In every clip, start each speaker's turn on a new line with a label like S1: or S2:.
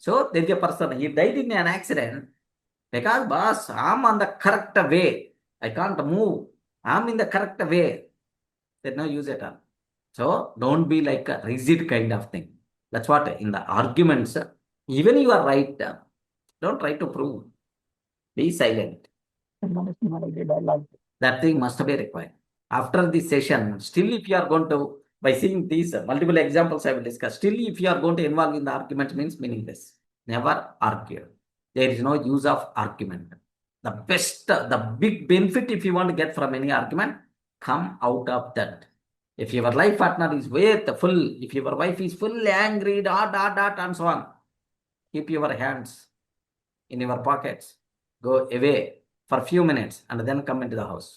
S1: So there is a person, he died in an accident because boss, I'm on the correct way. I can't move. I'm in the correct way. There's no use at all. So don't be like a rigid kind of thing. That's what in the arguments, even you are right, don't try to prove. Be silent. That thing must be required. After this session, still if you are going to, by seeing these multiple examples I will discuss, still if you are going to involve in the argument means meaningless. Never argue. There is no use of argument. The best, the big benefit if you want to get from any argument, come out of that. If your life partner is full, if your wife is full angry, and so on, keep your hands in your pockets, go away for a few minutes and then come into the house.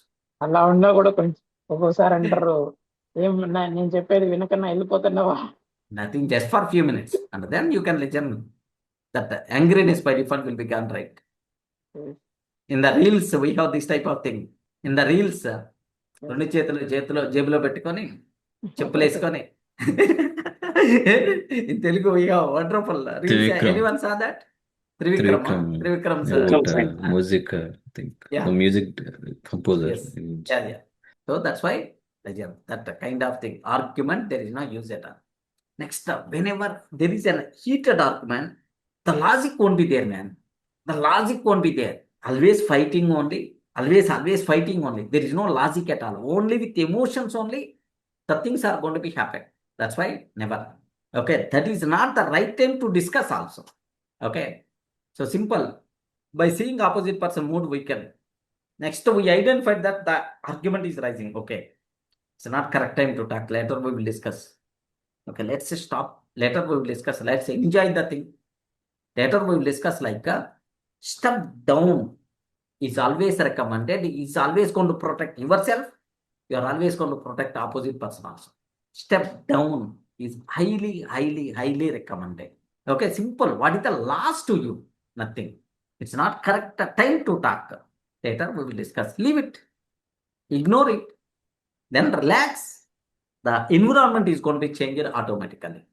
S2: అలా ఉన్నా కూడా కొంచెం ఒక్కోసారి అంటారు నేను చెప్పేది వినకన్నా వెళ్ళిపోతున్నావా.
S1: Nothing, just for a few minutes and then you can listen. That angriness by default will be gone, right? In the reels we have this type of thing. In the reels, రెండు చేతులు జేబులో పెట్టుకొని చెప్పులు వేసుకొని in Telugu we have wonderful reels.
S3: Trivikram.
S1: Anyone saw that? Trivikram sir.
S3: Music, I think.
S1: Yeah.
S3: The music composer.
S1: Yes. Yeah. So that's why that kind of thing. Argument, there is no use at all. Next, whenever there is a heated argument, the logic won't be there, man. The logic won't be there. Always fighting only. Always fighting only. There is no logic at all. Only with emotions only, the things are going to be happen. That's why never. Okay, that is not the right time to discuss also. Okay, so simple. By seeing opposite person mood, we can. Next, we identified that the argument is rising. Okay, it's not correct time to talk. Later we will discuss. Okay, let's stop. Later we will discuss. Let's enjoy the thing. Later we will discuss like step down is always recommended. Is always going to protect yourself. You are always going to protect opposite person also. Step down is highly recommended. Okay, simple. What is the loss to you? Nothing. It's not correct time to talk. Later we will discuss. Leave it. Ignore it. Then relax. The environment is going to be changed automatically.